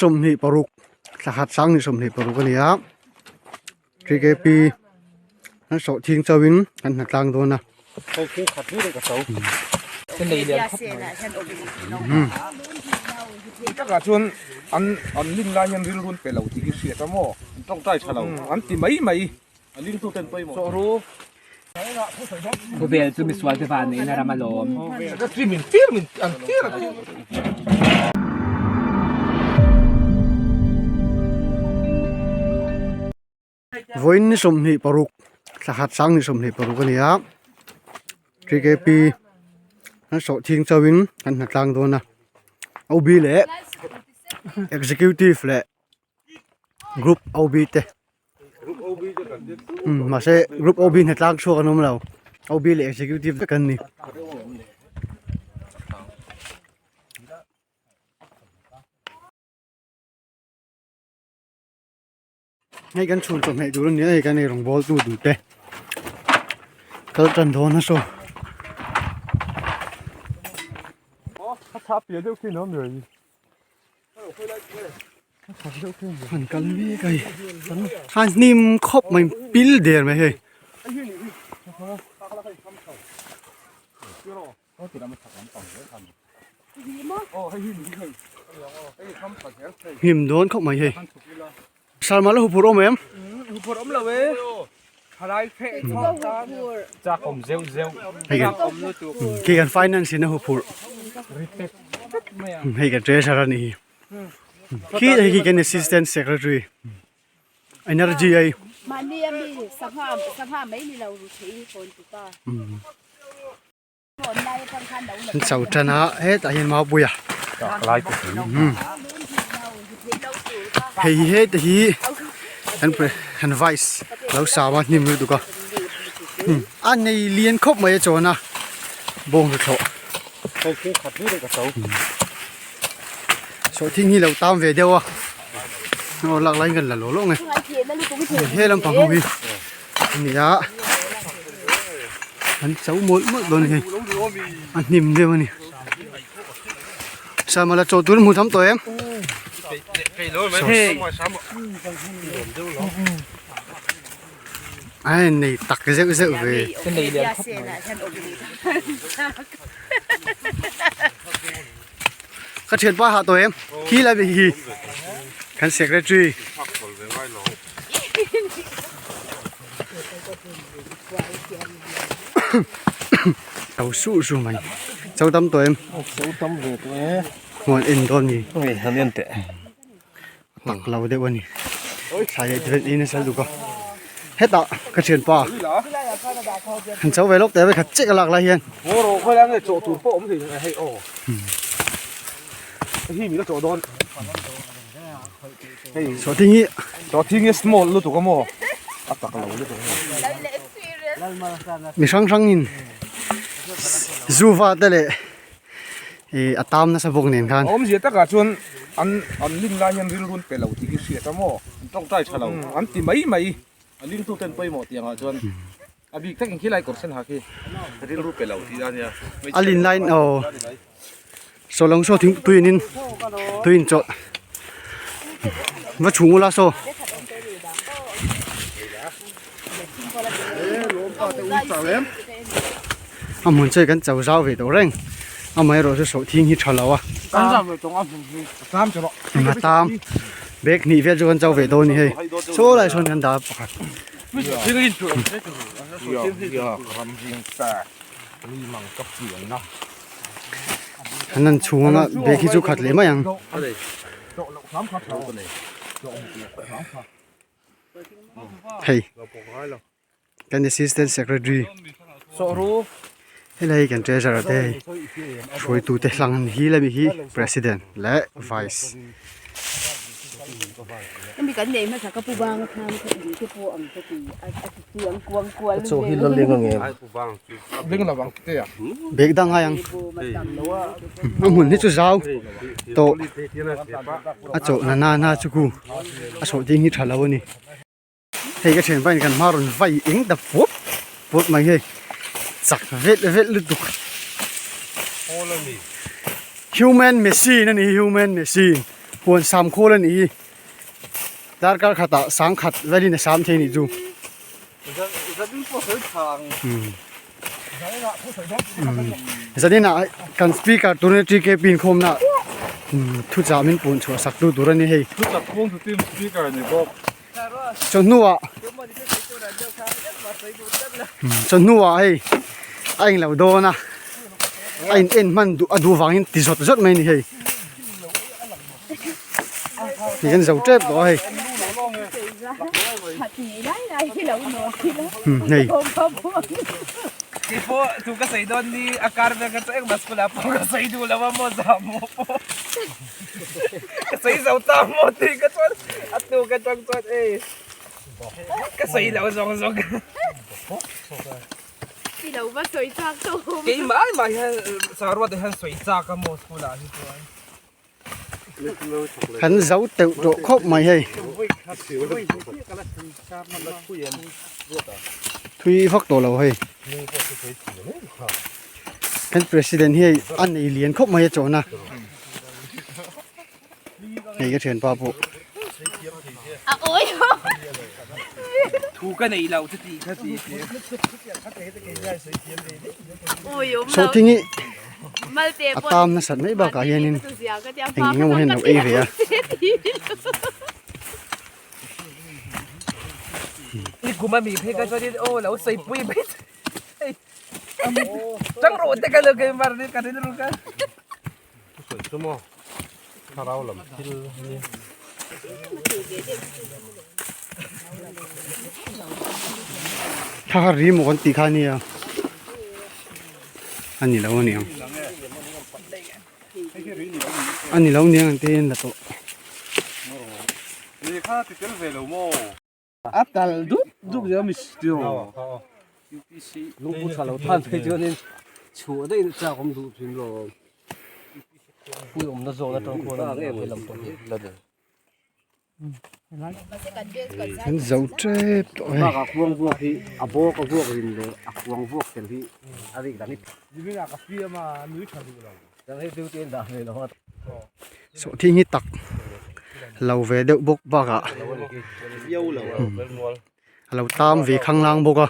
สมนิปรุกสหัสสังนิสมนิปรุกนี่ครับที่เกปีนั่นโสทิ้งเจ้าวินกันหนักกลางตัวนะเขาคู่ขัดนี่เลยกับเขาเป็นดีเดียวถ้าเกิดชวนอันลิงลายยันริลรุนไปเหล่าที่เสียทั้งหมดต้องใจฉลาดอันที่ไม่ลิงตัวเต็มไปหมดรู้ผู้เบลจะมีสวนที่บ้านนี้นะรามาลมก็ที่มินที่อันที่วันนิสมนิปรุกสหัสสังนิสมนิปรุกนี่ครับที่เกปีนั่นโสทิ้งเจ้าวินกันหนักกลางตัวนะเอาบีเล่ executive เล่ group เอาบีเต้มาเช่ group เอาบีหนักกลางชัวร์กันนู้นเราเอาบีเล่ executive กันนี่ให้กันชวนสมัยดูเรื่องนี้ให้กันในโรงบอลดูเต้ก็จันทร์นะโซ่他别的可以拿点。很干咩个？看你们靠没比点没嘿？你们多靠没嘿？上马路普罗没？普罗了喂。อะไรเพ่จากผมเซลให้กัน finance นะฮูพูให้กัน treasurer นี่คิดให้กัน assistant secretary energy ไอ้มันนี่มีสภาพไม่มีเรารู้ที่คนตุ๊กตาคนในพันคันเดาเลยเจ้าชนะเฮ้แต่ยังมาบุยอ่ะลายกุศลเฮ้แต่ฮีอัน vice เราสามารถนิ่มดูดูก็อันนี้เลี้ยงครบไหมจ๊ะนะบ่งเขาเขาคู่ขัดนี่เลยกับเขาโซที่นี่เราตามเวเดียวอ่ะเราหลักไล่กันละโลงไงเฮ้ลำพังเขาพี่นี่อ่ะอันเจ้าหมดโดนไงอันนิ่มเดียวนี่สามาละโจตุนมูทำตัวเองไอ้นี่ตักเยอะๆเลยเป็นดีเดียวก็เชิญป้าหาตัวเองขี้อะไรไปขี้กันเสกได้จีเอาสู้ไหมเจ้าตั้มตัวเองหัวเอ็นตัวนี้ทำยันเตะตักเราได้วันนี้ใช่จะเป็นอินเสดูก็เฮ็ดต่อกระเชิญป้าหันเจ้าไปลบแต่ไปขัดเจ๊กหลักอะไรเฮียนโอ้โหเขาแล้วเนี่ยโจตูนโป้ผมถึงให้โอ้ที่มีก็โจโดนโซที่นี้โจที่นี้ small รู้ตัวก็โม่ตักเรารู้ตัวมีช่างนินซูฟ้าแต่เลยอัตามน่าสะบกเนียนกันผมเสียตะกาชวนอันลิงลายยันริลรุนไปเหล่าที่เสียทั้งหมดต้องใจฉลาดอันที่ไม่ลิงตัวเต็มไปหมดอย่างชวนอบีตั้งขี้ไรกดเส้นหาขี้ริลรุนไปเหล่าที่ด้านเนี้ยอลินไลน์เอาโซลงโซทิ้งตุยนินจดว่าชูละโซเหมือนเจอกันเจ้าเจ้าไปตัวเร่งไม่รู้จะโซทิ้งหิชาแล้วอ่ะมาตามเบกนี่เวจกันเจ้าไปตัวนี่เฮ้โซอะไรชนกันดาบอันนั้นชูงอ่ะเบกิจูขัดเลยมั้ยยังเฮ้ยกัน assistant secretary ให้เลยกัน treasurer ได้ช่วยตัวเตะหลังฮีและมีฮี president และ viceมีกันเนี่ยมาจากกระปูบางทำคดีที่ปูอ่ำคดีเสียงกวงโซฮิลเลี้ยงไงเลี้ยงระวังเตะเบกดังยังหุ่นที่จุดเจ้าโตโจนาจุกูโซดิ้งหิทาลาวนี่ให้ก็เชิญไปกันมารุนไฟอิงดับฟุบมาเฮ้สักเวทลุดุก human machine นั่นนี่ human machine ปวน3โคแล้วนี่ดาร์การขัดสังขัดไว้ดินะ3เทนี่จู จะดิ้นพวกเสือทาง จะนี่นะกันสปีกเกอร์ตัวนี้ที่เก็บปีนคมนะทุจามินปุ่นชัวสักดูตัวนี้ให้ รู้จักพวงทุกทีมสปีกเกอร์นี่บอก จนนัวจนนัวไอ้เราโดนนะไอ้เอ็นมันดูฟังอินติดสดไม่นี่ให้ที่กันเจ้าเจ็บตัวให้ ผัดหนีได้ไรที่เราหนอที่แล้ว นี่ พวก Tipo, tu kasi doon ni akar na kasi ang mas pala po kasi dula mo sa mo po. Kasi sa uta mo ti ka tuan at tu ka tuan tuan eh. Kasi ilaw zong zong. ที่เราว่าสวยจังตัว Kay maan ma sa arwa de han soi sa ka mo pula ni tuan. ขันเจ้าเตะโดครบไม่ให้ทุยฟักตัวเราให้กันประธานให้อันนี้เลียนครบไม่ให้โจนะนี่ก็เชิญป้าปุ๊ อ่ะโอ้ย Tu ka na ilaw sa ti kasi. โอ้ยยม โซทิ้งนี่ มาเจ็บ ตามนะสัตว์ไม่บ้ากายนิน เองยังไม่เห็นเอาเอเรีย Ni gumami pe ka so din oh law say pui bet. Chang ro te ka lo kay mar ni ka rin ro ka. สวยชั่วโมงถ้าเราหลับที่นี่ ถ้ารีโมกันตีขานี่อ่ะอันนี้แล้วเนี่ยอันนี้แล้วเนี่ยอันเต้นละตัว นี่ข้าติดเต้นเวลโม่ Atal du ya mis tio. UPC lu bu cha lo tan pe jo nin chu de cha kom du tin lo. Pu om na zo na tong ko na nge pe lam tong la de. ฉันเจ้าเจ็บตัว Ba ka kuang bu hi abo ka bu ka rin le a kuang bu ken hi ari da ni. Ni na ka pi ma nu cha du lo. Dang he du tin da le lo. โซทิ้งนี่ตักเราเวเดบกบ้ากะ เยี่ยวเหลวเป็นนวล เราตามเวข้างล่างบกอ่ะ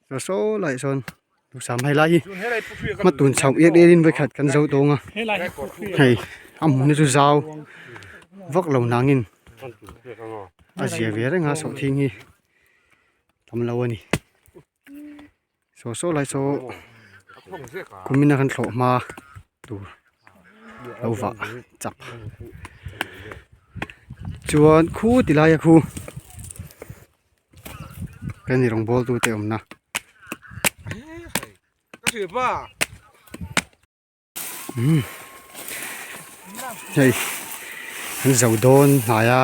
เราโซ่ไหลซอนดูสามไฮไลท์มาตุนชาวเอียดเอรินไปขัดกันเจ้าตรงอ่ะให้อ้ำนี่ดูเจ้าวักเรานางอินอาเจียเวได้งาโซทิ้งนี่ทำเราอันนี้โซโซ่ไหลโซคุณมินากันโผล่มาดูเราวะจับจวนคู่ติลายคู่เป็นนี่รองบอลตัวเต็มนะ ก็ถือว่า ใช่มันจะโดนหายะ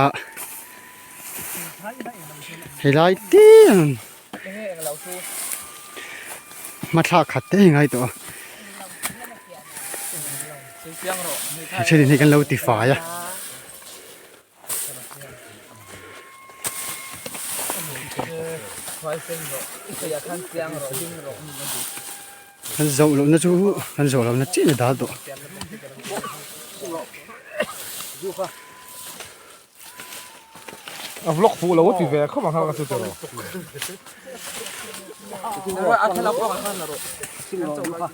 ให้ไล่ตีนมาทักขัดได้ยังไงตัวใช่ดินี่กันเราตีฝ่ายอะขันเจ้าเราเนี่ยจูขันเจ้าเราเนี่ยจีนด่าตัว อ่ะบล็อกฟูเราว่าตีแวร์เข้ามาข้างกันสุดเลย Wa atala ko ka na ro. Sino ka?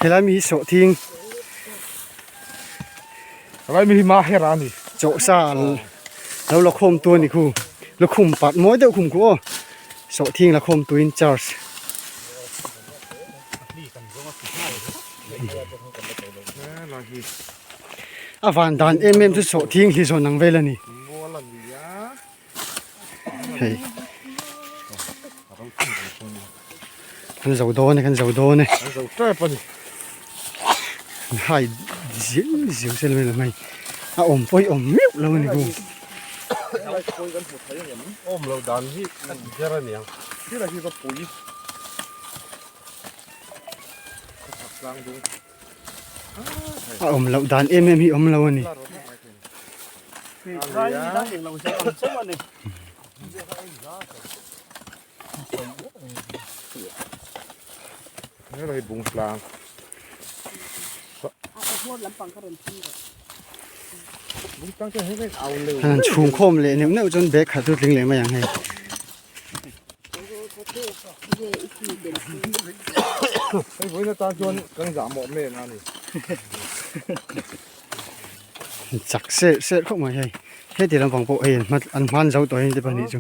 เฮลามีโสทิ้ง อะไรมีมาเฮรานี่ โจซาแล้วเราคมตัวนี่คูเราคุมปัดม้อยเดียวคุมคูโสทิ้งเราคมตัวอินจาร์สอาวันดานเอ็มทุกโสทิ้งที่โซนังเวลนี่เฮ้ยขันเจ้าโดนขันเจ้าโดนเนี่ย เราแก้ปนี่ ให้เสียวเส้นเลยไหมอ่ะอมไปอมมิ้วแล้วนี่กู โอ้มเราดันที่เจริญเนี่ยที่เราที่ก็ปุ๋ยกลางดู อ่ะอมเราดานเอ็มฮีอมเรานี่ ใช่ได้เองเราใช้ใช้วันนี้ นี่เราบุ้งปลา เอาพวกลำปังเขาเริ่มที่เลย บุ้งตั้งใจให้เอาเลย อันนั้นชูงโคมเลยเนี่ยเนี่ยจนเบรกขาดตุดลิงเลยมาอย่างไง เย่อีกทีเด่นที่ ไอ้พวกนี้ตาจวนกังสามหมดเม่นะนี่ จักเสียเข้ามาให้ให้เดี๋ยวเราฟังพวกเองมันอันมันเจ้าตัวนี้จะเป็นนี่จุ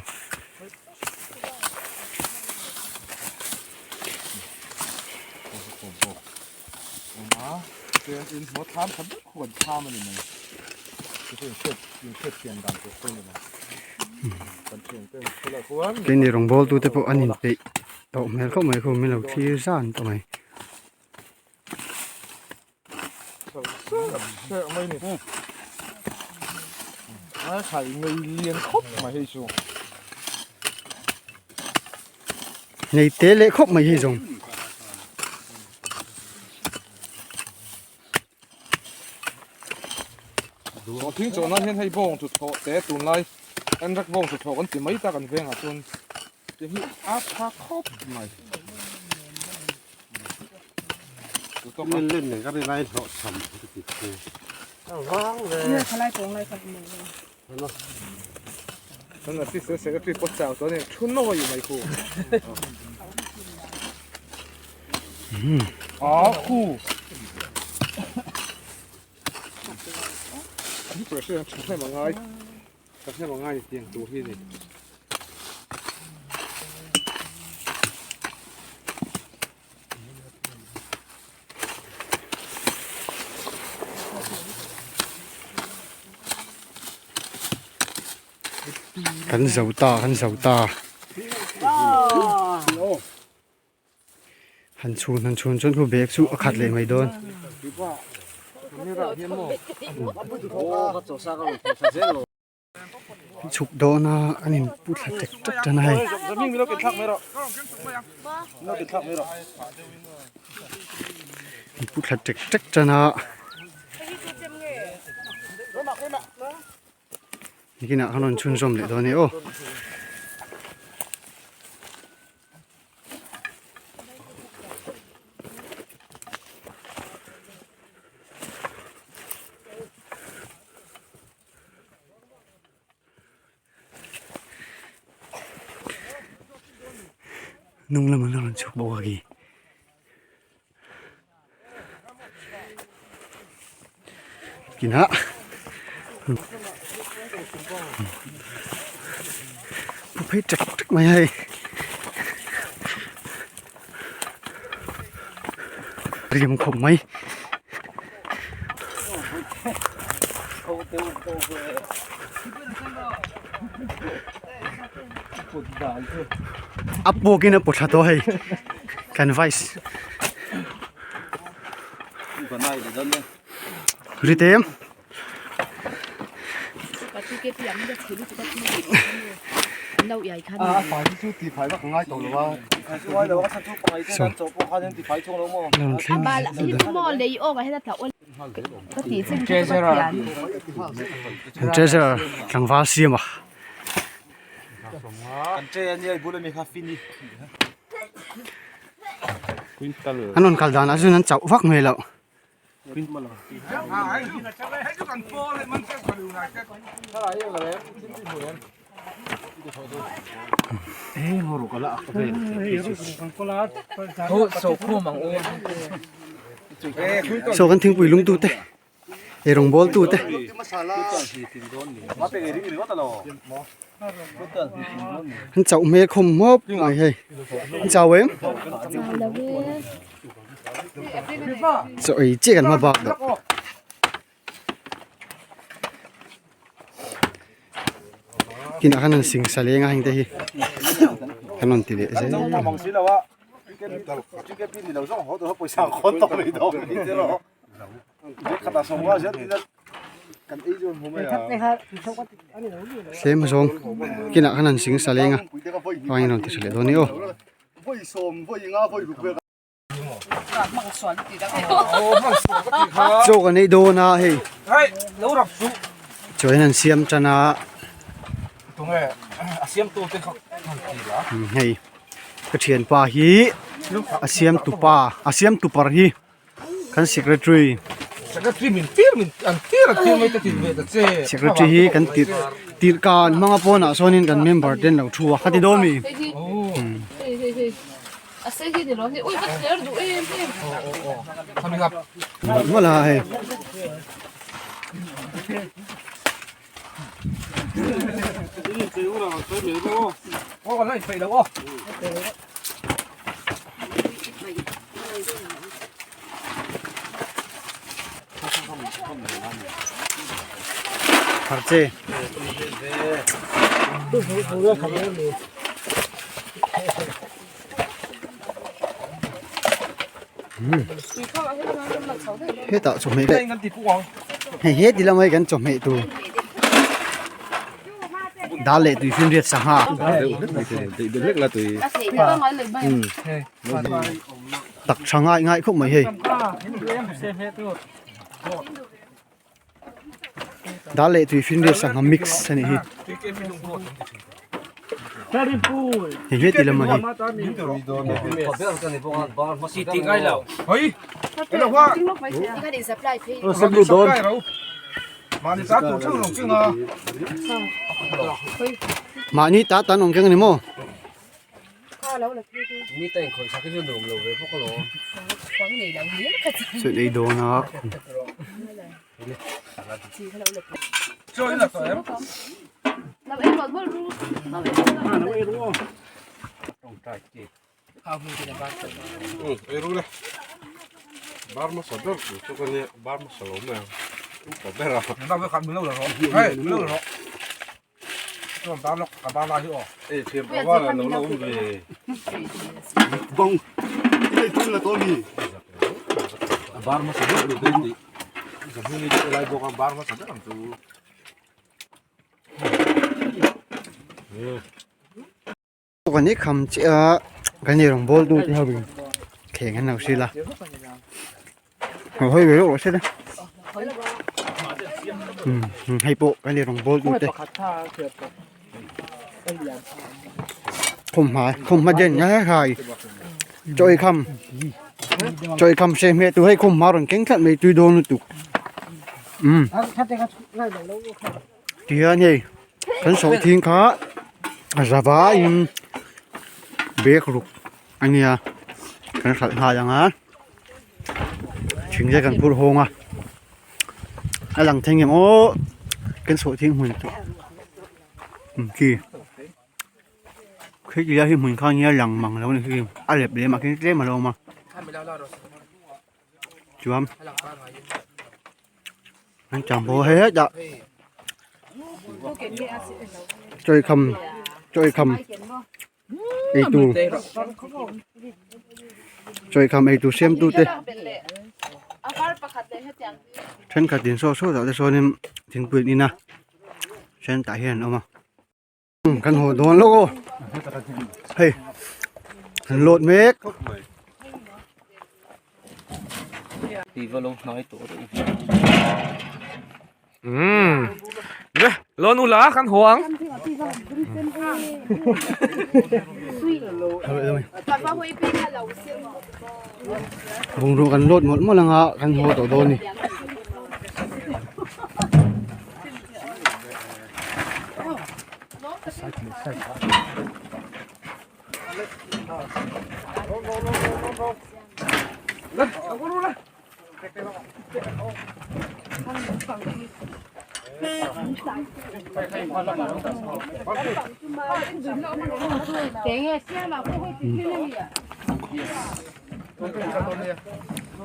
เตือนอินหัวทามขับขวดทามมันนี่มันคือเพื่อนยิงเพื่อนดังตัวคนเลยนะกันเชียงเต้นคนละคน กินในโรงบอลตัวแต่พวกอันนี้ไปตกแม่เข้ามาเขาไม่เราที่ซ่านตัวไหน เชื่อไหมนี่ไข่เงยเลี้ยงครบมาให้ชัว ในเตะเละครบมาให้จง ตอนทิ้งโจนั้นเห็นให้บ้องจุดโถแต่ตุนไรอันรักบ้องจุดโถกันจะไม่ตากันเพียงอ่ะจนจะให้อาคาครบไหม เล่นเนี่ยก็ได้ไล่เถาะทำติดเลยร้องเลย เนี่ยเขาไล่ตรงไล่กันเลย นั่นแหละที่เสือที่ปวดเจ้าตัวนี้ชุนน้อยอยู่ไหมครูอ๋อครูนี่เปิดเสื้อชุดให้มาง่ายชุดให้มาง่ายเตียงตัวที่นี่ ขันเสาตาขันเสาตาหันชวนจนผู้เบรกสู้ขัดเลยไม่โดน นี่เราเห็นมั้ง โอ้ก็จะสร้างกันเสร็จแล้ว ฉุกโดนนะอันนี้พูดหลักจักจะไหน จะมีเราเป็นทักไหมหรอเราเป็นทักไหมหรอ พูดหลักจักจะนะนี่กินอ่ะขนมชุนชมเลยตัวนี้โอ้นุ่งแล้วมันชุกบอกกี่กินฮะผู้เพชรจักมาให้เรียมคมไหมอัปโปกินอัปโปชาโต้ให้กันไวส์ริเตม ปัจจุบันยังไม่ได้ถือที่เราใหญ่ขนาด ฝ่ายที่สู้ตีฝ่ายว่าง่ายตรงหรือว่าช่วยแต่ว่าถ้าสู้ไปที่นั่นจบพวกเขาจะตีฝ่ายช่วงแล้วมั้ง อ่ะบ้านที่มอเลยโอ้ก็ให้เราอ้วนก็ตีซึ่งเจสระ 这是刚发现嘛， อันเจนเนี่ยบุญมีคาฟินี่ อันนั้นkaldan azu nan chau vak me lo ฟินมาเลย ให้ดูกันโฟเลยมันแค่คนดูนะแค่ถ้าอะไรอย่างไรที่ไม่เหมือน eh moro kala ako din so khu mang ô so kan thing pui lung tu te e rong bol tu te ma pe ri ri ta lo han chau me khom mop mai he han chau em เราเว้ย so ei che kan ma ba do kin akan sing salenga hing te hi kanon ti de se มองสิแล้วว่าจิกปีนี่เราต้องหอตัวไปสั่งคนต่อเลยดอกนี่เจ้าเด็กขนาดสองว่าจะกันไอ้จนผมไม่ se ma song kin akan sing salenga wang non ti sele do ni o voi som voi nga voi ru pe so kan nei do na he เฮ้ยแล้วรับสุ choi nan siam chana ตรงนี้อาเซียมตัวเป็นเขาทีละ hei ka thian pa hi asiam tupar hi kan secretary secretary min tir an tir mai ta tin ve ta che secretary hi kan tir kan manga pona sonin kan member den lo thua khati do mi a se hi de lo ni ui va ser du em thami ngap wala he o còn lại phải đâu ô kharche hết tạo chụp mấy đây đấy ngăn tịt quăng hay hết đi làm mấy cái chụp mấy tu đã lệ tùy phim việt sang ha được rất là tùy a se ko ngai le ba tặc sang ngại ngại không mấy hay đã lệ tùy phim việt sang ha mix này hi hay hết đi làm mấy City ngay lâu. ấy cái là hoa cái đi supply pay sắp đủ đồn mà đi sát tổ chức lòng chứ ngờ mà ni ta tan ông cái này mo kho lâu là pay Mi tay khởi sắc cái đường lâu về phúc lỗ. khoáng này là miếng cái sự đầy đồ nó gì cái lâu là chơi là tụi em làm em một bữa luôn làm em Erule. Barma sadar, itu kan ya barma salome. Kabera. nó với khăn lâu rồi hey lâu rồi chúng ta nó cả ba la chứ ô Eh, tiap awal na lo umbe. bông đây là tôi đi Barma sadar lu dendi. Sabuni itu lagi bukan barma sadar tu. cái này cầm chỉ cái này đồng bol tu thì hơi bị khéng anh nào xí là hơi bị rồi xí đấy hay bộ cái này đồng bol tu đấy không mà dân nhá khai chơi cầm xem mẹ tôi hay không mà rồi kính thận mày tôi đôn nữa tụ thì anh nhỉ cái số thiên cá ra vá biết rồi anh à cái sợi hai chẳng á chính ra cần phun hồn à anh lần thanh nghiệm ô cái sợi thiên hồn kì khi ra thì mình coi như lần bằng lâu này khi ăn đẹp để mà cái thế mà đâu mà chú em anh chẳng bố hết ạ chơi cầm ấy tu chơi cầm ấy tu xem tu tê trên cả tiền số số đó số nên tiền quyền đi na trên tại hiện ông mà căn hộ đồn logo hey lột mét Thì vào luôn nói tổ đấy. nè lo nu lá khăn hoang vùng ruộng căn lột một lần à căn hộ tổ đồn này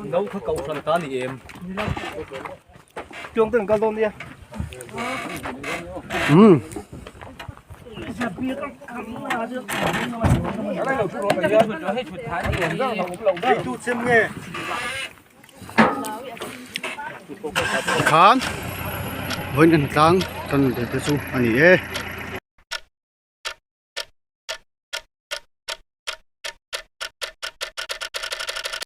Nấu cái cầu phần cá thì em. Chuông từng con tôm đi. khán với nhân tăng cần để su anh ấy